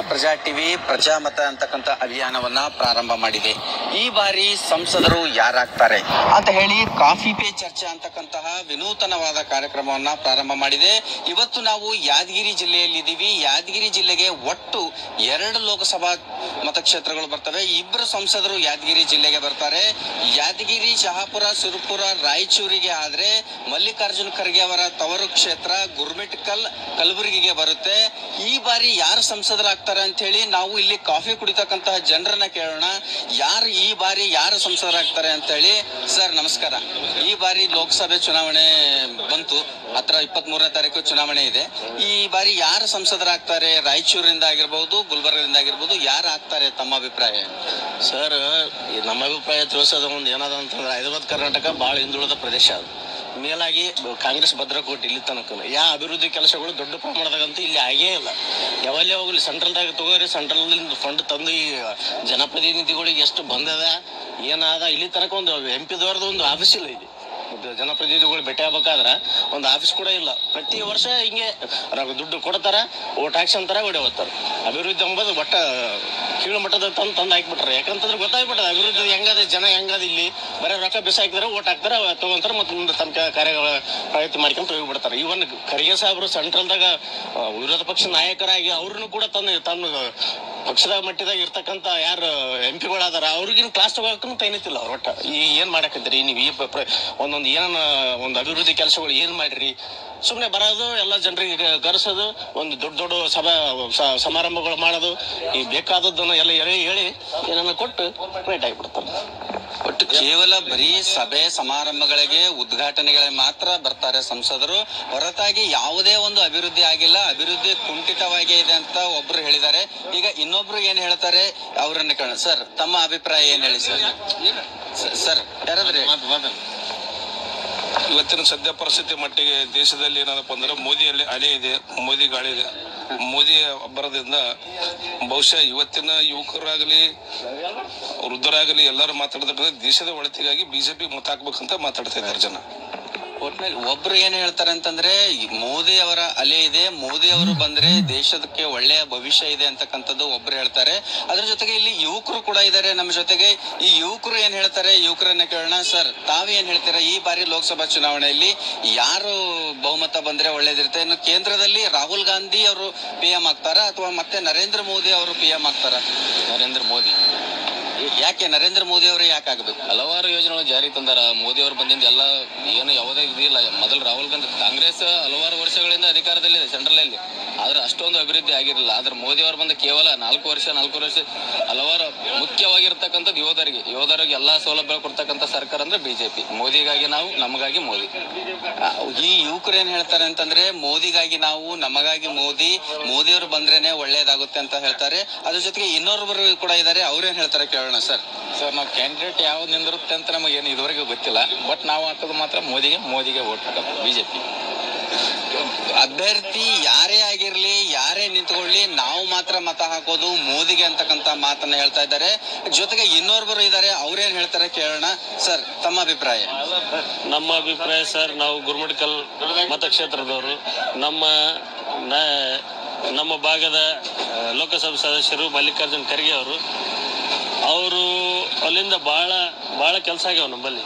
ಪ್ರಜಾ ಟಿವಿ ಪ್ರಜಾಮತ ಅಂತಕ್ಕಂಥ ಅಭಿಯಾನವನ್ನ ಪ್ರಾರಂಭ ಮಾಡಿದೆ. ಈ ಬಾರಿ ಸಂಸದರು ಯಾರಾಗ್ತಾರೆ ಅಂತ ಹೇಳಿ ಕಾಫಿ ಪೇ ಚರ್ಚೆ ಅಂತಕ್ಕಂತಹ ವಿನೂತನವಾದ ಕಾರ್ಯಕ್ರಮವನ್ನ ಪ್ರಾರಂಭ ಮಾಡಿದೆ. ಇವತ್ತು ನಾವು ಯಾದಗಿರಿ ಜಿಲ್ಲೆಯಲ್ಲಿದ್ದೀವಿ. ಯಾದಗಿರಿ ಜಿಲ್ಲೆಗೆ ಒಟ್ಟು 2 ಲೋಕಸಭಾ ಮತಕ್ಷೇತ್ರಗಳು ಬರ್ತವೆ. 2 ಸಂಸದರು ಯಾದಗಿರಿ ಜಿಲ್ಲೆಗೆ ಬರ್ತಾರೆ. ಯಾದಗಿರಿ, ಶಹಾಪುರ, ಸುರಪುರ, ರಾಯಚೂರಿಗೆ ಆದ್ರೆ ಮಲ್ಲಿಕಾರ್ಜುನ್ ಖರ್ಗೆ ಅವರ ತವರು ಕ್ಷೇತ್ರ ಗುರ್ಮಿಟ್ಕಲ್, ಕಲಬುರಗಿಗೆ ಬರುತ್ತೆ. ಈ ಬಾರಿ ಯಾರು ಸಂಸದರಾಗ್ತಾರೆ ಅಂತ ಹೇಳಿ ನಾವು ಇಲ್ಲಿ ಕಾಫಿ ಕುಡಿತಕ್ಕಂತಹ ಜನರನ್ನ ಕೇಳೋಣ. ಈ ಬಾರಿ ಯಾರು ಸಂಸದರಾಗ್ತಾರೆ ಅಂತ ಹೇಳಿ. ಸರ್ ನಮಸ್ಕಾರ. ಈ ಬಾರಿ ಲೋಕಸಭೆ ಚುನಾವಣೆ ಬಂತು, ಹತ್ರ 23ನೇ ತಾರೀಕು ಚುನಾವಣೆ ಇದೆ. ಈ ಬಾರಿ ಯಾರು ಸಂಸದರಾಗ್ತಾರೆ? ರಾಯಚೂರಿಂದ ಆಗಿರ್ಬಹುದು, ಗುಲ್ಬರ್ಗದಿಂದ ಆಗಿರ್ಬಹುದು, ಯಾರು ಆಗ್ತಾರೆ ತಮ್ಮ ಅಭಿಪ್ರಾಯ? ಸರ್, ನಮ್ಮ ಅಭಿಪ್ರಾಯ ತಿಳಿಸೋದು ಒಂದು ಏನದ ಅಂತಂದ್ರೆ ಹೈದರಾಬಾದ್ ಕರ್ನಾಟಕ ಭಾಳ ಹಿಂದುಳಿದ ಪ್ರದೇಶ. ಅದು ಮೇಲಾಗಿ ಕಾಂಗ್ರೆಸ್ ಭದ್ರಕೋಟೆ ಇಲ್ಲಿ ತನಕ ಯಾವ ಅಭಿವೃದ್ಧಿ ಕೆಲಸಗಳು ದೊಡ್ಡ ಪ್ರಮಾಣದಾಗಂತೂ ಇಲ್ಲಿ ಆಗೇ ಇಲ್ಲ. ಯಾವಲ್ಲೇ ಹೋಗಲಿ ಸೆಂಟ್ರಲ್ದಾಗ ತಗೋರಿ, ಸೆಂಟ್ರಲ್ ಫಂಡ್ ತಂದು ಈ ಜನಪ್ರತಿನಿಧಿಗಳಿಗೆ ಎಷ್ಟು ಬಂದದ ಏನಾದ ಇಲ್ಲಿ ತನಕ ಒಂದು MP ದವ್ರದ್ದು ಒಂದು ಆಫೀಸ್ ಇಲ್ಲ. ಇಲ್ಲಿ ಜನಪ್ರತಿನಿಧಿಗಳು ಭೇಟಿ ಆಗ್ಬೇಕಾದ್ರೆ ಒಂದು ಆಫೀಸ್ ಕೂಡ ಇಲ್ಲ. ಪ್ರತಿ ವರ್ಷ ಹಿಂಗೆ ದುಡ್ಡು ಕೊಡ್ತಾರ, ಓಟ್ ಟ್ಯಾಕ್ಸ್ ಅಂತಾರ, ಓಡಿ ಹೋಗ್ತಾರೆ. ಅಭಿವೃದ್ಧಿ ಎಂಬುದು ಒಟ್ಟ ಕೀಳು ಮಟ್ಟದ ತಂದು ಹಾಕ್ಬಿಟ್ರೆ. ಯಾಕಂತಂದ್ರೆ ಗೊತ್ತಾಗ್ಬಿಟ್ಟದ ಅಭಿವೃದ್ಧಿ ಹೆಂಗದ, ಜನ ಹೆಂಗದ. ಇಲ್ಲಿ ಬರೀ ರೊಕ್ಕ ಬಿಸಿ ಹಾಕಿದ್ರೆ ಓಟ್ ಹಾಕ್ತಾರೆ, ತಗೊಂತಾರೆ, ಮತ್ತೆ ಮುಂದೆ ತಮ್ಮ ಕಾರ್ಯಗಳ ಪ್ರಯತ್ನ ಮಾಡ್ಕೊಂತ ಹೋಗ್ಬಿಡ್ತಾರೆ. ಇವನ್ ಖರ್ಗೆ ಸಾಹೇಬರು ಸೆಂಟ್ರಲ್ದಾಗ ವಿರೋಧ ಪಕ್ಷ ನಾಯಕರಾಗಿ ಅವ್ರನ್ನು ಕೂಡ ತನ್ನ ಪಕ್ಷದ ಮಟ್ಟದಾಗ ಇರ್ತಕ್ಕಂಥ ಯಾರು MP ಗಳಾದಾರ ಅವ್ರಿಗಿನ ಕ್ಲಾಸ್ ತಗೋಕೂ ತೈನಿತಿಲ್ಲ. ಅವ್ರ ಒಟ್ಟ ಏನ್ ಮಾಡಕತ್ತೀರಿ ನೀವು? ಈ ಒಂದೊಂದು ಏನನ್ನ ಒಂದು ಅಭಿವೃದ್ಧಿ ಕೆಲಸಗಳು ಏನ್ ಮಾಡ್ರಿ? ಸುಮ್ಮನೆ ಬರೋದು, ಎಲ್ಲ ಜನರಿಗೆ ಕರೆಸೋದು, ಒಂದು ದೊಡ್ಡ ದೊಡ್ಡ ಸಮಾರಂಭಗಳು ಮಾಡೋದು, ಈ ಬೇಕಾದದ್ದನ್ನು ಎಲ್ಲ ಹೇಳಿ ಏನನ್ನ ಕೊಟ್ಟು ವೇಟ್ ಆಗಿಬಿಡ್ತಾರೆ. ಒಟ್ಟು ಕೇವಲ ಬರೀ ಸಭೆ ಸಮಾರಂಭಗಳಿಗೆ, ಉದ್ಘಾಟನೆಗಳಿಗೆ ಮಾತ್ರ ಬರ್ತಾರೆ ಸಂಸದರು, ಹೊರತಾಗಿ ಯಾವುದೇ ಒಂದು ಅಭಿವೃದ್ಧಿ ಆಗಿಲ್ಲ. ಅಭಿವೃದ್ಧಿ ಕುಂಠಿತವಾಗಿ ಇದೆ ಅಂತ ಒಬ್ರು ಹೇಳಿದ್ದಾರೆ. ಈಗ ಇನ್ನೊಬ್ರು ಏನ್ ಹೇಳ್ತಾರೆ ಅವ್ರನ್ನ ಕೇಳೋಣ. ಸರ್, ತಮ್ಮ ಅಭಿಪ್ರಾಯ ಏನ್ ಹೇಳಿ ಸರ್? ಸರ್ ಯಾರಾದ್ರಿ? ಇವತ್ತಿನ ಸದ್ಯ ಪರಿಸ್ಥಿತಿ ಮಟ್ಟಿಗೆ ದೇಶದಲ್ಲಿ ಏನಪ್ಪ ಅಂದ್ರೆ ಮೋದಿಯಲ್ಲಿ ಅಲೆ ಇದೆ, ಮೋದಿ ಗಾಳಿ ಇದೆ. ಮೋದಿ ಬರೋದ್ರಿಂದ ಬಹುಶಃ ಇವತ್ತಿನ ಯುವಕರಾಗಲಿ ವೃದ್ಧರಾಗಲಿ ಎಲ್ಲರೂ ಮಾತಾಡ್ತಾರೆ ದೇಶದ ಒಳಿತಿಗಾಗಿ BJP ಮತ ಹಾಕ್ಬೇಕಂತ ಮಾತಾಡ್ತಾ ಇದ್ದಾರೆ ಜನ. ಒಟ್ನಲ್ಲಿ ಒಬ್ರು ಏನ್ ಹೇಳ್ತಾರೆ ಅಂತಂದ್ರೆ ಮೋದಿ ಅವರ ಅಲೆ ಇದೆ, ಮೋದಿ ಅವರು ಬಂದ್ರೆ ದೇಶಕ್ಕೆ ಒಳ್ಳೆಯ ಭವಿಷ್ಯ ಇದೆ ಅಂತಕ್ಕಂಥದ್ದು ಒಬ್ರು ಹೇಳ್ತಾರೆ. ಅದ್ರ ಜೊತೆಗೆ ಇಲ್ಲಿ ಯುವಕರು ಕೂಡ ಇದ್ದಾರೆ ನಮ್ಮ ಜೊತೆಗೆ. ಈ ಯುವಕರು ಏನ್ ಹೇಳ್ತಾರೆ, ಯುವಕರನ್ನ ಕೇಳೋಣ. ಸರ್, ತಾವೇನ್ ಹೇಳ್ತೀರಾ? ಈ ಬಾರಿ ಲೋಕಸಭಾ ಚುನಾವಣೆಯಲ್ಲಿ ಯಾರು ಬಹುಮತ ಬಂದ್ರೆ ಒಳ್ಳೇದಿರುತ್ತೆ? ಇನ್ನು ಕೇಂದ್ರದಲ್ಲಿ ರಾಹುಲ್ ಗಾಂಧಿ ಅವರು PM ಆಗ್ತಾರ ಅಥವಾ ಮತ್ತೆ ನರೇಂದ್ರ ಮೋದಿ ಅವರು PM ಆಗ್ತಾರ? ನರೇಂದ್ರ ಮೋದಿ. ಯಾಕೆ ನರೇಂದ್ರ ಮೋದಿ ಅವರು ಯಾಕೆ ಆಗ್ಬೇಕು? ಹಲವಾರು ಯೋಜನೆಗಳು ಜಾರಿ ತಂದಾರ. ಮೋದಿ ಅವರು ಬಂದಿಂದ ಎಲ್ಲ ಏನು ಯಾವುದೇ ಇದಿಲ್ಲ. ಮೊದಲು ರಾಹುಲ್ ಗಾಂಧಿ ಕಾಂಗ್ರೆಸ್ ಹಲವಾರು ವರ್ಷಗಳಿಂದ ಅಧಿಕಾರದಲ್ಲಿದೆ ಸೆಂಟ್ರಲ್ ಅಲ್ಲಿ, ಆದ್ರೆ ಅಷ್ಟೊಂದು ಅಭಿವೃದ್ಧಿ ಆಗಿರಲಿಲ್ಲ. ಆದ್ರೆ ಮೋದಿ ಅವರು ಬಂದ ಕೇವಲ 4 ವರ್ಷ ಹಲವಾರು ಮುಖ್ಯವಾಗಿರ್ತಕ್ಕಂಥದ್ದು ಯೋಧರಿಗೆ ಎಲ್ಲಾ ಸೌಲಭ್ಯ ಕೊಡ್ತಕ್ಕಂಥ ಸರ್ಕಾರ ಅಂದ್ರೆ BJP. ಮೋದಿಗಾಗಿ ನಾವು, ನಮಗಾಗಿ ಮೋದಿ. ಈ ಯುವಕರು ಏನ್ ಹೇಳ್ತಾರೆ ಅಂತಂದ್ರೆ ಮೋದಿಗಾಗಿ ನಾವು, ನಮಗಾಗಿ ಮೋದಿ, ಮೋದಿಯವರು ಬಂದ್ರೇನೆ ಒಳ್ಳೇದಾಗುತ್ತೆ ಅಂತ ಹೇಳ್ತಾರೆ. ಅದ್ರ ಜೊತೆಗೆ ಇನ್ನೊಬ್ಬರು ಕೂಡ ಇದ್ದಾರೆ, ಅವ್ರೇನ್ ಹೇಳ್ತಾರೆ ಕೇಳೋಣ. ಸರ್, ನಾವು ಕ್ಯಾಂಡಿಡೇಟ್ ಯಾವ್ದು ನಿಂದಿರುತ್ತೆ ಅಂತ ನಮಗೇನು ಇದುವರೆಗೂ ಗೊತ್ತಿಲ್ಲ. ಬಟ್ ನಾವು ಹಾಕೋದು ಮಾತ್ರ ಮೋದಿಗೆ ವೋಟ್ ಹಾಕೋದು, BJP. ಅಭ್ಯರ್ಥಿ ಯಾರೇ ಆಗಿರ್ಲಿ, ಯಾರೇ ನಿಂತ್ಕೊಳ್ಳಿ, ನಾವು ಮಾತ್ರ ಮತ ಹಾಕೋದು ಮೋದಿಗೆ ಅಂತಕ್ಕಂತ ಮಾತನ್ನ ಹೇಳ್ತಾ ಇದ್ದಾರೆ. ಜೊತೆಗೆ ಇನ್ನೊಬ್ಬರು ಇದ್ದಾರೆ, ಅವ್ರೇನ್ ಹೇಳ್ತಾರೆ ಕೇಳೋಣ. ಸರ್, ತಮ್ಮ ಅಭಿಪ್ರಾಯ? ನಮ್ಮ ಅಭಿಪ್ರಾಯ ಸರ್, ನಾವು ಗುರ್ಮಿಟ್ಕಲ್ ಮತಕ್ಷೇತ್ರದವರು. ನಮ್ಮ ಭಾಗದ ಲೋಕಸಭಾ ಸದಸ್ಯರು ಮಲ್ಲಿಕಾರ್ಜುನ್ ಖರ್ಗೆ ಅವರು ಅಲ್ಲಿಂದ ಬಹಳ ಕೆಲಸ ಆಗ್ಯಾವ ನಮ್ಮಲ್ಲಿ.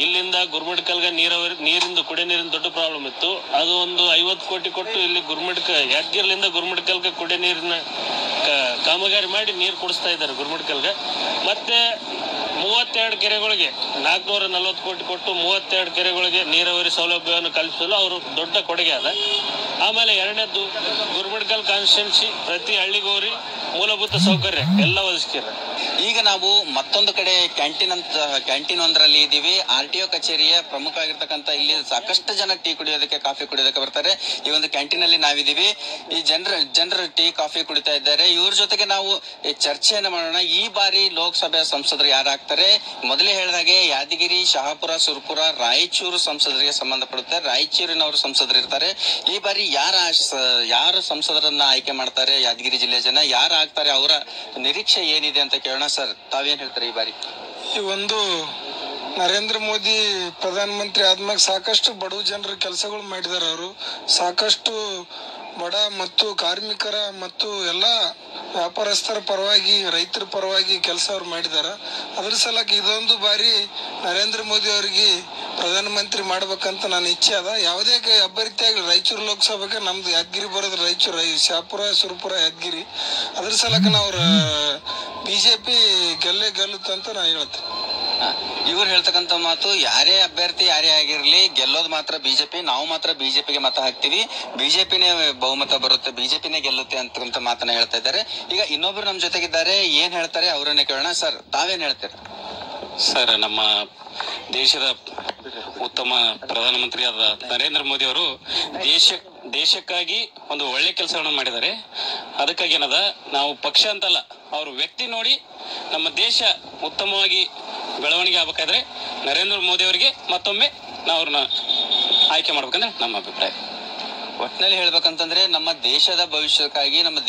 ಇಲ್ಲಿಂದ ಗುರ್ಮಿಟ್ಕಲ್ಗೆ ನೀರಿಂದ ಕುಡಿಯ ನೀರಿನ ದೊಡ್ಡ ಪ್ರಾಬ್ಲಮ್ ಇತ್ತು. ಅದು ಒಂದು 50 ಕೋಟಿ ಕೊಟ್ಟು ಇಲ್ಲಿ ಯಾದಗಿರಿಲಿಂದ ಗುರ್ಮಿಟ್ಕಲ್ಗೆ ಕುಡಿಯ ನೀರಿನ ಕಾಮಗಾರಿ ಮಾಡಿ ನೀರು ಕೊಡಿಸ್ತಾ ಇದ್ದಾರೆ ಗುರ್ಮಿಟ್ಕಲ್ಗೆ. ಮತ್ತೆ 32 ಕೆರೆಗಳಿಗೆ 440 ಕೋಟಿ ಕೊಟ್ಟು 32 ಕೆರೆಗಳಿಗೆ ನೀರಾವರಿ ಸೌಲಭ್ಯವನ್ನು ಕಲ್ಪಿಸಲು ಅವರು ದೊಡ್ಡ ಕೊಡುಗೆ ಅದ. ಆಮೇಲೆ ಎರಡನೇದ್ದು, ಗುರ್ಮಿಟ್ಕಲ್ ಕಾನ್ಸ್ಟಿಟ್ಯೂನ್ಸಿ ಪ್ರತಿ ಹಳ್ಳಿಗೋರಿ ಮೂಲಭೂತ ಸೌಕರ್ಯ ಎಲ್ಲ ಒದಗಿಸ್ತಾರೆ. ಈಗ ನಾವು ಮತ್ತೊಂದು ಕಡೆ ಕ್ಯಾಂಟೀನ್ ಒಂದರಲ್ಲಿ ಇದ್ದೀವಿ. RTO ಕಚೇರಿಯ ಪ್ರಮುಖ ಆಗಿರ್ತಕ್ಕಂಥ ಇಲ್ಲಿ ಸಾಕಷ್ಟು ಜನ ಟೀ ಕುಡಿಯೋದಕ್ಕೆ, ಕಾಫಿ ಕುಡಿಯೋದಕ್ಕೆ ಬರ್ತಾರೆ. ಈ ಒಂದು ಕ್ಯಾಂಟೀನ್ ಅಲ್ಲಿ ನಾವಿದ್ದೀವಿ. ಈ ಜನರು ಟೀ ಕಾಫಿ ಕುಡಿತಾ ಇದ್ದಾರೆ. ಇವ್ರ ಜೊತೆಗೆ ನಾವು ಚರ್ಚೆಯನ್ನು ಮಾಡೋಣ. ಈ ಬಾರಿ ಲೋಕಸಭೆ ಸಂಸದರು ಯಾರಾಗ್ತಾರೆ? ಮೊದಲೇ ಹೇಳಿದಾಗೆ ಯಾದಗಿರಿ, ಶಹಾಪುರ, ಸುರಪುರ, ರಾಯಚೂರು ಸಂಸದರಿಗೆ ಸಂಬಂಧಪಡುತ್ತೆ. ರಾಯಚೂರಿನವರು ಸಂಸದರು ಇರ್ತಾರೆ. ಈ ಬಾರಿ ಯಾರು ಸಂಸದರನ್ನ ಆಯ್ಕೆ ಮಾಡ್ತಾರೆ ಯಾದಗಿರಿ ಜಿಲ್ಲೆ ಜನ? ಯಾರು ಆಗ್ತಾರೆ, ಅವರ ನಿರೀಕ್ಷೆ ಏನಿದೆ ಅಂತ ಕೇಳೋಣ. ಸರ್, ತಾವೇನ್ ಹೇಳ್ತಾರೆ ಈ ಬಾರಿ? ಈ ಒಂದು ನರೇಂದ್ರ ಮೋದಿ ಪ್ರಧಾನಮಂತ್ರಿ ಆದ್ಮ್ಯಾಗ ಸಾಕಷ್ಟು ಬಡವ ಜನರ ಕೆಲಸಗಳು ಮಾಡಿದಾರೆ. ಅವರು ಸಾಕಷ್ಟು ಬಡ ಮತ್ತು ಕಾರ್ಮಿಕರ ಮತ್ತು ಎಲ್ಲ ವ್ಯಾಪಾರಸ್ಥರ ಪರವಾಗಿ ರೈತರ ಪರವಾಗಿ ಕೆಲಸ ಅವ್ರು ಮಾಡಿದಾರ. ಅದ್ರ ಸಲಕ್ಕೆ ಇದೊಂದು ಬಾರಿ ನರೇಂದ್ರ ಮೋದಿ ಅವರಿಗೆ ಪ್ರಧಾನಮಂತ್ರಿ ಮಾಡ್ಬೇಕಂತ ನನ್ನ ಇಚ್ಛೆ ಅದ. ಯಾವುದೇ ಅಭ್ಯರ್ಥಿಯಾಗಿ ರಾಯಚೂರು ಲೋಕಸಭೆಗೆ ನಮ್ದು ಯಾದಗಿರಿ ಬರೋದು ರಾಯಚೂರು, ಶಾಪುರ, ಸುರಪುರ, ಯಾದಗಿರಿ. ಅದ್ರ ಸಲಕ್ಕೆ ನಾವು ಬಿಜೆಪಿ ಗೆಲ್ಲುತ್ತಂತ ನಾ ಹೇಳ್ತೇನೆ. ಇವ್ರು ಹೇಳ್ತಕ್ಕಂಥ ಮಾತು, ಯಾರೇ ಅಭ್ಯರ್ಥಿ ಯಾರೇ ಆಗಿರ್ಲಿ ಗೆಲ್ಲೋದು ಮಾತ್ರ ಬಿಜೆಪಿ, ನಾವು ಮಾತ್ರ ಬಿಜೆಪಿಗೆ ಮತ ಹಾಕ್ತಿವಿ, ಬಿಜೆಪಿನೇ ಬಹುಮತ ಬರುತ್ತೆ, ಬಿಜೆಪಿನೇ ಗೆಲ್ಲುತ್ತೆ ಅಂತಕ್ಕಂಥ ಮಾತನ್ನ ಹೇಳ್ತಾ ಇದ್ದಾರೆ. ಈಗ ಇನ್ನೊಬ್ರು ನಮ್ ಜೊತೆಗಿದ್ದಾರೆ, ಏನ್ ಹೇಳ್ತಾರೆ ಅವರನ್ನೇ ಕೇಳೋಣ. ಸರ್, ತಾವೇನ್ ಹೇಳ್ತೀರಾ? ಸರ್, ನಮ್ಮ ದೇಶದ ಉತ್ತಮ ಪ್ರಧಾನಮಂತ್ರಿಯಾದ ನರೇಂದ್ರ ಮೋದಿ ಅವರು ದೇಶಕ್ಕಾಗಿ ಒಂದು ಒಳ್ಳೆ ಕೆಲಸಗಳನ್ನು ಮಾಡಿದ್ದಾರೆ. ಅದಕ್ಕಾಗಿ ಏನದ, ನಾವು ಪಕ್ಷ ಅಂತಲ್ಲ, ಅವ್ರ ವ್ಯಕ್ತಿ ನೋಡಿ ನಮ್ಮ ದೇಶ ಉತ್ತಮವಾಗಿ ಬೆಳವಣಿಗೆ ಆಗ್ಬೇಕಾದ್ರೆ ನರೇಂದ್ರ ಮೋದಿ ಅವರಿಗೆ ಮತ್ತೊಮ್ಮೆ ನಾವು ಅವ್ರನ್ನ ಆಯ್ಕೆ ಮಾಡ್ಬೇಕಂದ್ರೆ ನಮ್ಮ ಅಭಿಪ್ರಾಯ. ಒಟ್ಟಿನಲ್ಲಿ ಹೇಳ್ಬೇಕಂತಂದ್ರೆ ನಮ್ಮ ದೇಶದ ಭವಿಷ್ಯಕ್ಕಾಗಿ, ನಮ್ಮ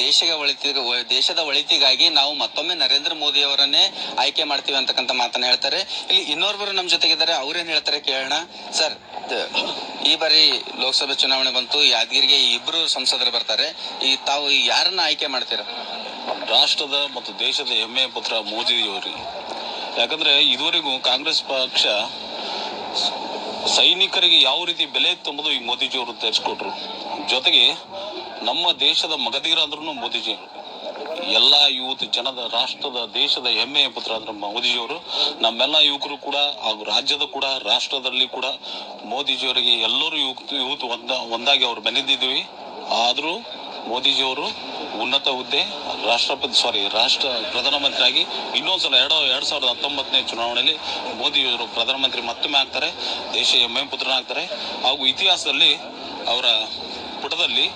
ದೇಶದ ಒಳಿತಿಗಾಗಿ ನಾವು ಮತ್ತೊಮ್ಮೆ ನರೇಂದ್ರ ಮೋದಿ ಅವರನ್ನೇ ಆಯ್ಕೆ ಮಾಡ್ತೀವಿ ಅಂತಕ್ಕಂಥ ಮಾತನ್ನ ಹೇಳ್ತಾರೆ. ಇಲ್ಲಿ ಇನ್ನೋರ್ವರು ನಮ್ ಜೊತೆಗಿದ್ದಾರೆ, ಅವ್ರೇನ್ ಹೇಳ್ತಾರೆ ಕೇಳೋಣ. ಸರ್, ಈ ಬಾರಿ ಲೋಕಸಭೆ ಚುನಾವಣೆ ಬಂತು, ಯಾದಗಿರಿಗೆ ಇಬ್ರು ಸಂಸದರು ಬರ್ತಾರೆ. ತಾವು ಯಾರನ್ನ ಆಯ್ಕೆ ಮಾಡ್ತೀರಾ? ರಾಷ್ಟ್ರದ ಮತ್ತು ದೇಶದ ಹೆಮ್ಮೆಯ ಪುತ್ರ ಮೋದಿಯವರಿಗೆ. ಯಾಕಂದ್ರೆ ಇದುವರೆಗೂ ಕಾಂಗ್ರೆಸ್ ಪಕ್ಷ ಸೈನಿಕರಿಗೆ ಯಾವ ರೀತಿ ಬೆಲೆ ಇತ್ತು ಎಂಬುದು ಈ ಮೋದಿಜಿಯವರು ತೋರಿಸ್ಕೊಟ್ರು. ಜೊತೆಗೆ ನಮ್ಮ ದೇಶದ ಮಗಧೀರ ಅಂದ್ರೂ ಮೋದಿಜಿಯವರು. ಎಲ್ಲ ಯುವತ ಜನದ ರಾಷ್ಟ್ರದ ದೇಶದ ಹೆಮ್ಮೆಯ ಪುತ್ರ ಅಂದ್ರೆ ಮೋದಿಜಿಯವರು. ನಮ್ಮೆಲ್ಲ ಯುವಕರು ಕೂಡ ಹಾಗೂ ರಾಜ್ಯದ ಕೂಡ ರಾಷ್ಟ್ರದಲ್ಲಿ ಕೂಡ ಮೋದಿಜಿಯವರಿಗೆ ಎಲ್ಲರೂ ಯುವತು ಒಂದಾಗಿ ಅವ್ರು ಬೆಳೆದಿದ್ದೀವಿ. ಆದರೂ ಮೋದಿಜಿಯವರು ಉನ್ನತ ಹುದ್ದೆ ರಾಷ್ಟ್ರ ಪ್ರಧಾನಮಂತ್ರಿಯಾಗಿ ಇನ್ನೊಂದ್ಸಲ 2019ನೇ ಚುನಾವಣೆಯಲ್ಲಿ ಮೋದಿಯವರು ಪ್ರಧಾನಮಂತ್ರಿ ಮತ್ತೊಮ್ಮೆ ಆಗ್ತಾರೆ, ದೇಶ ಹೆಮ್ಮೆಯ ಪುತ್ರನಾಗ್ತಾರೆ. ಹಾಗೂ ಇತಿಹಾಸದಲ್ಲಿ ಅವರ ಪುಟದಲ್ಲಿ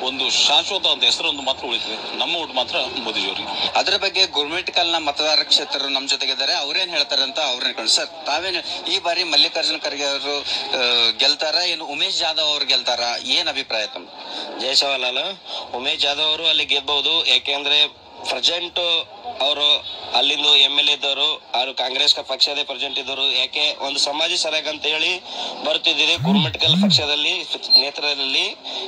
ಒಂದು ಶಾಶ್ವತ ಅಂತ ಹೆಸರೊಂದು ಮಾತ್ರ ಉಳಿತಿದೆ, ನಮ್ಮ ಊಟ ಮಾತ್ರ ಮೋದಿಜಿಯವರಿಗೆ. ಅದ್ರ ಬಗ್ಗೆ ಗುರ್ಮಿಟ್ಕಲ್ನ ಮತದಾರ ಕ್ಷೇತ್ರರು ನಮ್ ಜೊತೆಗಿದ್ದಾರೆ, ಅವ್ರೇನ್ ಹೇಳ್ತಾರೆ ಅಂತ ಅವ್ರನ್ನ. ಸರ್, ತಾವೇನು ಈ ಬಾರಿ ಮಲ್ಲಿಕಾರ್ಜುನ ಖರ್ಗೆ ಅವರು ಗೆಲ್ತಾರ, ಏನು ಉಮೇಶ್ ಜಾಧವ್ ಅವ್ರು ಗೆಲ್ತಾರ? ಏನ್ ಅಭಿಪ್ರಾಯ ತಮ್ಮ? ಜಯಸವಾಲಲ್ಲ, ಉಮೇಶ್ ಜಾಧವ್ ಅವರು ಅಲ್ಲಿ ಗೆಲ್ಬಹುದು. ಯಾಕೆಂದ್ರೆ ಪ್ರೆಸೆಂಟ್ ಅವರು ಅಲ್ಲಿಂದು MLA ಇದ್ದವರು, ಅವರು ಕಾಂಗ್ರೆಸ್ ಪಕ್ಷದ ಪ್ರೆಸೆಂಟ್ ಇದ್ದವರು. ಯಾಕೆ ಒಂದು ಸಮಾಜ ಸಲಹೆ ಅಂತ ಹೇಳಿ ಬರುತ್ತಿದ್ದಿದೆ. ಗುರುಮಠಕಲ್ ಪಕ್ಷದಲ್ಲಿ ನೇತೃತ್ವದಲ್ಲಿ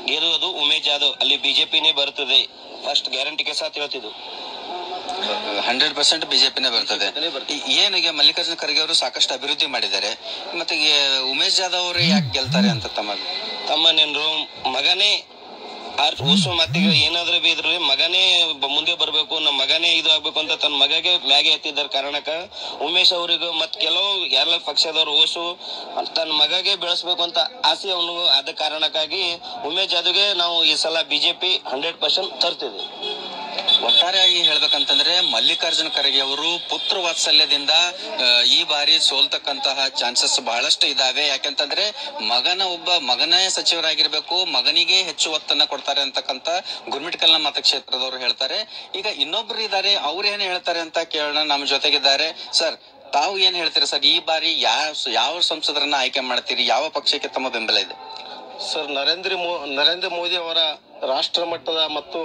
ಗೆಲ್ಲುವುದು ಉಮೇಶ್ ಜಾಧವ್, ಅಲ್ಲಿ ಬಿಜೆಪಿನೇ ಬರುತ್ತದೆ ಫಸ್ಟ್ ಗ್ಯಾರಂಟಿ ಕೆ ಸಾಥ್ ಹೇಳ್ತಿದ್ದು. 100% ಬಿಜೆಪಿನೇ ಬರ್ತದೆ. ಏನಿಗೆ ಮಲ್ಲಿಕಾರ್ಜುನ ಖರ್ಗೆ ಅವರು ಸಾಕಷ್ಟು ಅಭಿವೃದ್ಧಿ ಮಾಡಿದ್ದಾರೆ, ಮತ್ತೆ ಉಮೇಶ್ ಜಾಧವ್ ಅವರು ಯಾಕೆ ಗೆಲ್ತಾರೆ ಅಂತ ತಮ್ಮನೇನ್ರು ಮಗನೇ ಉಸು ಮಾತಿಗೆ ಏನಾದ್ರೂ ಬಿ ಇದ್ರಲ್ಲಿ ಮಗನೇ ಮುಂದೆ ಬರ್ಬೇಕು, ನಮ್ಮ ಮಗನೇ ಇದು ಆಗ್ಬೇಕು ಅಂತ ತನ್ನ ಮಗಗೆ ಮ್ಯಾಗೆ ಎತ್ತಿದ್ದಾರೆ ಕಾರಣಕ್ಕ ಉಮೇಶ್ ಅವರಿಗೂ ಮತ್ ಕೆಲವು ಎಲ್ಲ ಪಕ್ಷದವ್ರು ಓಸು ತನ್ನ ಮಗಗೆ ಬೆಳೆಸ್ಬೇಕು ಅಂತ ಆಸೆ ಅವನು. ಆದ ಕಾರಣಕ್ಕಾಗಿ ಉಮೇಶ್ ಜಾಧವ್ಗೆ ನಾವು ಈ ಸಲ ಬಿಜೆಪಿ 100% ತರ್ತಿದ್ವಿ. ಒಟ್ಟಾರೆಯಾಗಿ ಹೇಳ್ಬೇಕಂತಂದ್ರೆ ಮಲ್ಲಿಕಾರ್ಜುನ ಖರ್ಗೆ ಅವರು ಪುತ್ರ ವಾತ್ಸಲ್ಯದಿಂದ ಈ ಬಾರಿ ಸೋಲ್ತಕ್ಕಂತಹ ಚಾನ್ಸಸ್ ಬಹಳಷ್ಟು ಇದಾವೆ. ಯಾಕಂತಂದ್ರೆ ಮಗನೇ ಸಚಿವರಾಗಿರ್ಬೇಕು, ಮಗನಿಗೆ ಹೆಚ್ಚು ಒತ್ತನ್ನ ಕೊಡ್ತಾರೆ ಅಂತಕ್ಕಂತ ಗುರ್ಮಿಟ್ಕಲ್ನ ಮತಕ್ಷೇತ್ರದವರು ಹೇಳ್ತಾರೆ. ಈಗ ಇನ್ನೊಬ್ರು ಇದ್ದಾರೆ, ಅವ್ರು ಏನ್ ಹೇಳ್ತಾರೆ ಅಂತ ಕೇಳೋಣ. ನಮ್ಮ ಜೊತೆಗಿದ್ದಾರೆ. ಸರ್, ತಾವು ಏನ್ ಹೇಳ್ತೀರಿ ಸರ್? ಈ ಬಾರಿ ಯಾವ ಸಂಸದರನ್ನ ಆಯ್ಕೆ ಮಾಡ್ತೀರಿ? ಯಾವ ಪಕ್ಷಕ್ಕೆ ತಮ್ಮ ಬೆಂಬಲ ಇದೆ? ಸರ್, ನರೇಂದ್ರ ಮೋದಿ ಅವರ ರಾಷ್ಟ್ರ ಮಟ್ಟದ ಮತ್ತು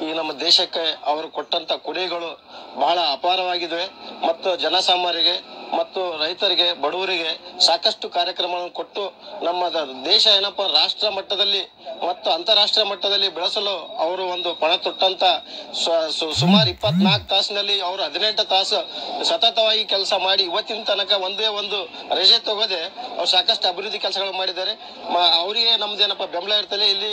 ಈ ನಮ್ಮ ದೇಶಕ್ಕೆ ಅವರು ಕೊಟ್ಟಂತ ಕೊಡುಗೆಗಳು ಬಹಳ ಅಪಾರವಾಗಿವೆ. ಮತ್ತು ಜನಸಾಮಾನ್ಯರಿಗೆ ಮತ್ತು ರೈತರಿಗೆ, ಬಡವರಿಗೆ ಸಾಕಷ್ಟು ಕಾರ್ಯಕ್ರಮಗಳನ್ನು ಕೊಟ್ಟು ನಮ್ಮ ದೇಶ ಏನಪ್ಪ ರಾಷ್ಟ್ರ ಮಟ್ಟದಲ್ಲಿ ಮತ್ತು ಅಂತಾರಾಷ್ಟ್ರೀಯ ಮಟ್ಟದಲ್ಲಿ ಬೆಳೆಸಲು ಅವರು ಒಂದು ಪಣ ತೊಟ್ಟಂತ ಸುಮಾರು 24 ತಾಸಿನಲ್ಲಿ ಅವರು 18 ತಾಸು ಸತತವಾಗಿ ಕೆಲಸ ಮಾಡಿ ಇವತ್ತಿನ ತನಕ ಒಂದೇ ಒಂದು ರಜೆ ತಗೋದೆ ಅವ್ರು ಸಾಕಷ್ಟು ಅಭಿವೃದ್ಧಿ ಕೆಲಸಗಳು ಮಾಡಿದ್ದಾರೆ. ಅವರಿಗೆ ನಮ್ದೇನಪ್ಪ ಬೆಂಬಲ ಇರ್ತದೆ. ಇಲ್ಲಿ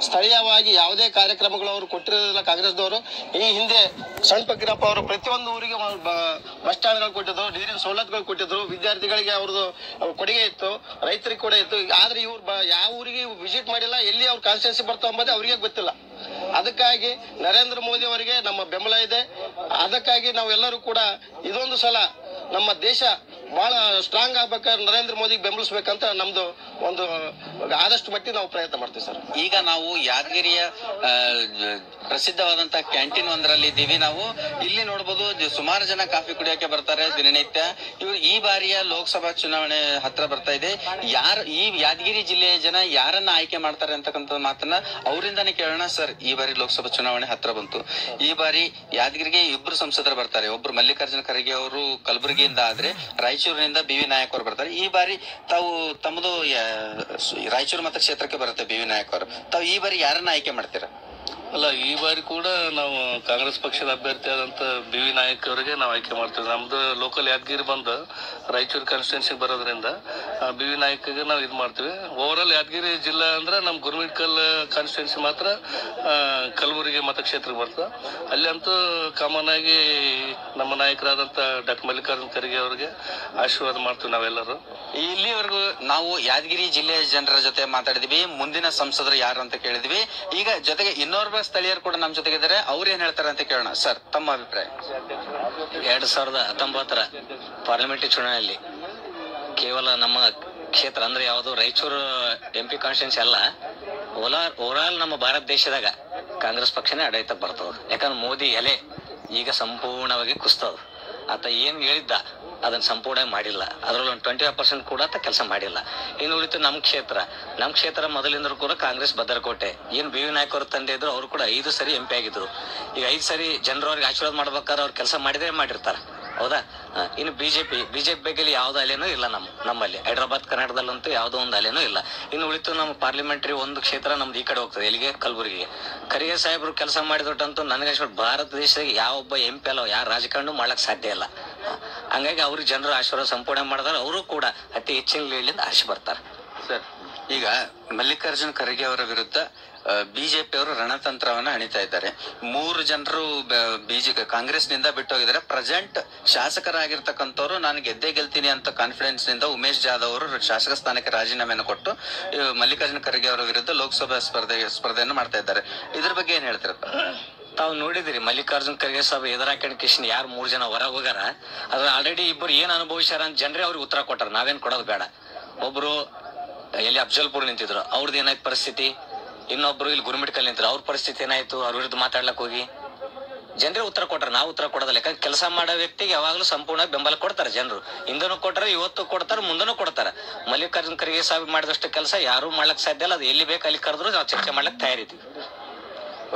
ಸ್ಥಳೀಯವಾಗಿ ಯಾವುದೇ ಕಾರ್ಯಕ್ರಮಗಳು ಅವರು ಕೊಟ್ಟಿರೋದಿಲ್ಲ ಕಾಂಗ್ರೆಸ್ದವರು. ಈ ಹಿಂದೆ ಸಣ್ಣ ಫಕೀರಪ್ಪ ಅವರು ಪ್ರತಿಯೊಂದು ಊರಿಗೆ ಬಸ್ ಸ್ಟ್ಯಾಂಡ್ಗಳು ಕೊಟ್ಟಿದ್ರು, ನೀರಿನ ಸವಲತ್ತುಗಳು ಕೊಟ್ಟಿದ್ರು, ವಿದ್ಯಾರ್ಥಿಗಳಿಗೆ ಅವ್ರದ್ದು ಕೊಡುಗೆ ಇತ್ತು, ರೈತರಿಗೆ ಕೂಡ ಇತ್ತು. ಆದ್ರೆ ಇವ್ರು ಯಾವ ಊರಿಗೆ ವಿಸಿಟ್ ಮಾಡಿಲ್ಲ, ಎಲ್ಲಿ ಅವ್ರ ಕಾನ್ಸ್ಟಿಟ್ಯೂನ್ಸಿ ಬರ್ತಾವ ಅಂಬುದೇ ಅವ್ರಿಗೆ ಗೊತ್ತಿಲ್ಲ. ಅದಕ್ಕಾಗಿ ನರೇಂದ್ರ ಮೋದಿ ಅವರಿಗೆ ನಮ್ಮ ಬೆಂಬಲ ಇದೆ. ಅದಕ್ಕಾಗಿ ನಾವೆಲ್ಲರೂ ಕೂಡ ಇದೊಂದು ಸಲ ನಮ್ಮ ದೇಶ ಬಹಳ ಸ್ಟ್ರಾಂಗ್ ಆಗ್ಬೇಕಾದ್ರೆ ನರೇಂದ್ರ ಮೋದಿಗೆ ಬೆಂಬಲಿಸ್ಬೇಕಂತ ನಮ್ದು ಒಂದು ಆದಷ್ಟು ಮಟ್ಟಿಗೆ ನಾವು ಪ್ರಯತ್ನ ಮಾಡ್ತೀವಿ ಸರ್. ಈಗ ನಾವು ಯಾದಗಿರಿಯ ಪ್ರಸಿದ್ಧವಾದಂತಹ ಕ್ಯಾಂಟೀನ್ ಒಂದರಲ್ಲಿ ಇದ್ದೀವಿ. ನಾವು ಇಲ್ಲಿ ನೋಡ್ಬೋದು, ಸುಮಾರು ಜನ ಕಾಫಿ ಕುಡಿಯೋಕೆ ಬರ್ತಾರೆ ದಿನನಿತ್ಯ. ಇವರು ಈ ಬಾರಿಯ ಲೋಕಸಭಾ ಚುನಾವಣೆ ಹತ್ರ ಬರ್ತಾ ಇದೆ. ಈ ಯಾದಗಿರಿ ಜಿಲ್ಲೆಯ ಜನ ಯಾರನ್ನ ಆಯ್ಕೆ ಮಾಡ್ತಾರೆ ಅಂತಕ್ಕಂಥ ಮಾತನ್ನ ಅವರಿಂದಾನೇ ಕೇಳೋಣ. ಸರ್, ಈ ಬಾರಿ ಲೋಕಸಭಾ ಚುನಾವಣೆ ಹತ್ರ ಬಂತು. ಈ ಬಾರಿ ಯಾದಗಿರಿಗೆ ಇಬ್ರು ಸಂಸದರು ಬರ್ತಾರೆ. ಒಬ್ರು ಮಲ್ಲಿಕಾರ್ಜುನ ಖರ್ಗೆ ಅವರು ಕಲಬುರಗಿಯಿಂದ ಆದ್ರೆ, ರಾಯಚೂರು ರಾಯಚೂರಿನಿಂದ ಬಿ ವಿ ನಾಯಕ್ ಅವರು ಬರ್ತಾರೆ. ಈ ಬಾರಿ ತಾವು ತಮ್ಮದು ರಾಯಚೂರು ಮತಕ್ಷೇತ್ರಕ್ಕೆ ಬರುತ್ತೆ ಬಿ ವಿ ನಾಯಕ್ ಅವರು. ತಾವು ಈ ಬಾರಿ ಯಾರನ್ನ ಆಯ್ಕೆ ಮಾಡ್ತೀರಾ? ಅಲ್ಲ, ಈ ಬಾರಿ ಕೂಡ ನಾವು ಕಾಂಗ್ರೆಸ್ ಪಕ್ಷದ ಅಭ್ಯರ್ಥಿ ಆದಂತ ಬಿ ವಿ ನಾಯಕ್ ಅವರಿಗೆ ನಾವು ಆಯ್ಕೆ ಮಾಡ್ತೀವಿ. ನಮ್ದು ಲೋಕಲ್ ಯಾದಗಿರಿ ಬಂದು ರಾಯಚೂರು ಕಾನ್ಸ್ಟಿಟ್ಯೂನ್ಸಿ ಬರೋದ್ರಿಂದ ಬಿ ವಿ ನಾಯಕ್ಗೆ ನಾವು ಇದು ಮಾಡ್ತೀವಿ. ಓವರ್ ಆಲ್ ಯಾದಗಿರಿ ಜಿಲ್ಲಾ ಅಂದ್ರೆ ನಮ್ಮ ಗುರುಮಿಟ್ಕಲ್ ಕಾನ್ಸ್ಟಿಟ್ಯೂನ್ಸಿ ಮಾತ್ರ ಕಲಬುರಗಿ ಮತಕ್ಷೇತ್ರಕ್ಕೆ ಬರ್ತದೆ. ಅಲ್ಲಿ ಅಂತೂ ಕಾಮನ್ ಆಗಿ ನಮ್ಮ ನಾಯಕರಾದಂತ ಡಾಕ್ಟರ್ ಮಲ್ಲಿಕಾರ್ಜುನ್ ಖರ್ಗೆ ಅವರಿಗೆ ಆಶೀರ್ವಾದ ಮಾಡ್ತೀವಿ ನಾವೆಲ್ಲರೂ. ಇಲ್ಲಿವರೆಗೂ ನಾವು ಯಾದಗಿರಿ ಜಿಲ್ಲೆಯ ಜನರ ಜೊತೆ ಮಾತಾಡಿದ್ವಿ, ಮುಂದಿನ ಸಂಸದರು ಯಾರು ಅಂತ ಕೇಳಿದ್ವಿ. ಈಗ ಜೊತೆಗೆ ಇನ್ನೋರ್ವ ಸ್ಥಳೀಯರು ಕೂಡ ನಮ್ಮ ಜೊತೆಗಿದ್ದಾರೆ. ಅವ್ರು ಏನ್ ಹೇಳ್ತಾರೆ ಅಂತ ಕೇಳೋಣ. ಸರ್, ತಮ್ಮ ಅಭಿಪ್ರಾಯ? 2019 ಪಾರ್ಲಿಮೆಂಟರಿ ಚುನಾವಣೆಯಲ್ಲಿ ಕೇವಲ ನಮ್ಮ ಕ್ಷೇತ್ರ ಅಂದ್ರೆ ಯಾವುದು ರಾಯಚೂರು MP ಕಾನ್ಸ್ಟಿಟ್ಯೂನ್ಸಿ ಅಲ್ಲ, ಓವರ್ ಆಲ್ ನಮ್ಮ ಭಾರತ ದೇಶದಾಗ ಕಾಂಗ್ರೆಸ್ ಪಕ್ಷನೇ ಆಡಳಿತ ಬರ್ತದ. ಯಾಕಂದ್ರೆ ಮೋದಿ ಎಲೆ ಈಗ ಸಂಪೂರ್ಣವಾಗಿ ಕುಸ್ತದ. ಆತ ಏನ್ ಹೇಳಿದ್ದ ಅದನ್ನ ಸಂಪೂರ್ಣ ಮಾಡಿಲ್ಲ. ಅದ್ರಲ್ಲಿ ಒಂದು 25% ಕೂಡ ಆತ ಕೆಲಸ ಮಾಡಿಲ್ಲ. ಇನ್ನು ಉಳಿತು ನಮ್ಮ ಕ್ಷೇತ್ರ ಮೊದಲಿಂದ ಕೂಡ ಕಾಂಗ್ರೆಸ್ ಭದ್ರಕೋಟೆ. ಏನ್ ಬಿ ವಿ ನಾಯಕ್ ಅವರು ತಂದೆ ಇದ್ರು, ಅವರು ಕೂಡ 5 ಸರಿ MP ಆಗಿದ್ರು. ಈಗ 5 ಸರಿ ಜನರು ಅವ್ರಿಗೆ ಆಶೀರ್ವಾದ ಮಾಡ್ಬೇಕಾದ್ರೆ ಅವ್ರು ಕೆಲಸ ಮಾಡಿದ್ರೆ ಮಾಡಿರ್ತಾರ, ಹೌದಾ? ಇನ್ನು ಬಿಜೆಪಿ ಬಗ್ಗೆ ಯಾವ್ದು ಅಲೆನೂ ಇಲ್ಲ ನಮ್ಮಲ್ಲಿ. ಹೈದರಾಬಾದ್ ಕರ್ನಾಟಕದಲ್ಲಂತೂ ಯಾವುದೋ ಒಂದು ಅಲೆನೂ ಇಲ್ಲ. ಇನ್ನು ಉಳಿತು ನಮ್ಮ ಪಾರ್ಲಿಮೆಂಟರಿ ಒಂದು ಕ್ಷೇತ್ರ ನಮ್ದು ಈ ಕಡೆ ಹೋಗ್ತದೆ, ಎಲ್ಲಿಗೆ? ಕಲಬುರಗಿಗೆ. ಖರ್ಗೆ ಸಾಹೇಬ್ರು ಕೆಲಸ ಮಾಡಿದೊಟ್ಟಂತೂ ನನಗೆ ಭಾರತ ದೇಶದಾಗ ಯಾವೊಬ್ಬ MP ಅಲ್ಲ, ಯಾರು ರಾಜಕಾರಣ ಮಾಡಕ್ ಸಾಧ್ಯ ಇಲ್ಲ. ಹಂಗಾಗಿ ಅವ್ರಿಗೆ ಜನರು ಆಶೀರ್ವಾದ ಸಂಪೂರ್ಣ ಮಾಡಿದಾರೆ. ಅವರು ಕೂಡ ಅತಿ ಹೆಚ್ಚಿನ ಲೀಡ್ಲಿಂದ ಆರಿಸಿ ಬರ್ತಾರೆ. ಸರ್, ಈಗ ಮಲ್ಲಿಕಾರ್ಜುನ್ ಖರ್ಗೆ ಅವರ ವಿರುದ್ಧ ಬಿಜೆಪಿ ಅವರು ರಣತಂತ್ರವನ್ನ ಹಣಿತಾ ಇದ್ದಾರೆ. 3 ಜನರು ಕಾಂಗ್ರೆಸ್ ನಿಂದ ಬಿಟ್ಟು ಹೋಗಿದ್ದಾರೆ. ಪ್ರೆಸೆಂಟ್ ಶಾಸಕರಾಗಿರ್ತಕ್ಕಂಥವ್ರು ನಾನು ಗೆಲ್ತೀನಿ ಅಂತ ಕಾನ್ಫಿಡೆನ್ಸ್ ನಿಂದ ಉಮೇಶ್ ಜಾಧವ್ ಅವರು ಶಾಸಕ ಸ್ಥಾನಕ್ಕೆ ರಾಜೀನಾಮೆಯನ್ನು ಕೊಟ್ಟು ಮಲ್ಲಿಕಾರ್ಜುನ್ ಖರ್ಗೆ ಅವರ ವಿರುದ್ಧ ಲೋಕಸಭಾ ಸ್ಪರ್ಧೆಯನ್ನು ಮಾಡ್ತಾ ಇದ್ದಾರೆ. ಇದ್ರ ಬಗ್ಗೆ ಏನ್ ಹೇಳ್ತಿರಪ್ಪ? ತಾವು ನೋಡಿದಿರಿ ಮಲ್ಲಿಕಾರ್ಜುನ್ ಖರ್ಗೆ ಸಾಬ್ ಎದುರಾಕಣ್ ಕಿಶನ್ ಯಾರು 3 ಜನ ಹೊರಗೆ ಹೋಗಾರ. ಅದ್ರ ಆಲ್ರೆಡಿ ಇಬ್ಬರು ಏನ್ ಅನುಭವಿಸ್ಯಾರ ಅಂತ ಜನರೇ ಅವ್ರಿಗೆ ಉತ್ತರ ಕೊಟ್ಟಾರ. ನಾವೇನ್ ಕೊಡೋದು ಬೇಡ. ಒಬ್ರು ಎಲ್ಲಿ ಅಫ್ಜಲ್ಪುರ್ ನಿಂತಿದ್ರು, ಅವ್ರದ್ದು ಏನಾಯ್ತು ಪರಿಸ್ಥಿತಿ. ಇನ್ನೊಬ್ರು ಇಲ್ಲಿ ಗುರುಮಿಟ್ಕಲ್ ನಿಂತಿದ್ರು, ಅವ್ರ ಪರಿಸ್ಥಿತಿ ಏನಾಯ್ತು. ಅವ್ರ ವಿರುದ್ಧ ಮಾತಾಡ್ಲಕ್ ಹೋಗಿ ಜನರೇ ಉತ್ತರ ಕೊಟ್ಟಾರ, ನಾವು ಉತ್ತರ ಕೊಡೋದಿಲ್ಲ. ಯಾಕಂದ್ರೆ ಕೆಲಸ ಮಾಡೋ ವ್ಯಕ್ತಿಗೆ ಯಾವಾಗ್ಲೂ ಸಂಪೂರ್ಣ ಬೆಂಬಲ ಕೊಡ್ತಾರೆ ಜನರು. ಹಿಂದನೂ ಕೊಟ್ಟಾರ, ಇವತ್ತು ಕೊಡ್ತಾರ, ಮುಂದನೂ ಕೊಡ್ತಾರ. ಮಲ್ಲಿಕಾರ್ಜುನ್ ಖರ್ಗೆ ಸಾಬ್ ಮಾಡಿದಷ್ಟು ಕೆಲಸ ಯಾರು ಮಾಡ್ಲಕ್ ಸಾಧ್ಯ ಇಲ್ಲ. ಅದು ಎಲ್ಲಿ ಬೇಕು ಅಲ್ಲಿ ಕರೆದ್ರು ನಾವು ಚರ್ಚೆ ಮಾಡ್ಲಕ್ ತಯಾರಿದ್ದೀವಿ.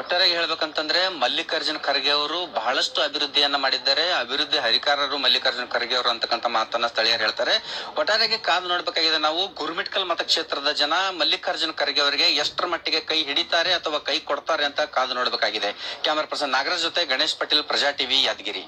ಒಟ್ಟಾರೆ ಹೇಳ್ಬೇಕಂತಂದ್ರೆ ಮಲ್ಲಿಕಾರ್ಜುನ್ ಖರ್ಗೆ ಅವರು ಬಹಳಷ್ಟು ಅಭಿವೃದ್ಧಿಯನ್ನ ಮಾಡಿದ್ದಾರೆ. ಅಭಿವೃದ್ಧಿ ಹರಿಕಾರರು ಮಲ್ಲಿಕಾರ್ಜುನ್ ಖರ್ಗೆ ಅವರು ಅಂತಕ್ಕಂಥ ಮಾತನ್ನ ಸ್ಥಳೀಯರು ಹೇಳ್ತಾರೆ. ಒಟ್ಟಾರೆಗೆ ಕಾದು ನೋಡ್ಬೇಕಾಗಿದೆ ನಾವು. ಗುರುಮಿಟ್ಕಲ್ ಮತಕ್ಷೇತ್ರದ ಜನ ಮಲ್ಲಿಕಾರ್ಜುನ್ ಖರ್ಗೆ ಅವರಿಗೆ ಎಷ್ಟರ ಮಟ್ಟಿಗೆ ಕೈ ಹಿಡಿತಾರೆ ಅಥವಾ ಕೈ ಕೊಡ್ತಾರೆ ಅಂತ ಕಾದು ನೋಡ್ಬೇಕಾಗಿದೆ. ಕ್ಯಾಮರಾ ಪರ್ಸನ್ ನಾಗರಾಜ್ ಜೊತೆ ಗಣೇಶ್ ಪಟೇಲ್, ಪ್ರಜಾ ಟಿವಿ, ಯಾದಗಿರಿ.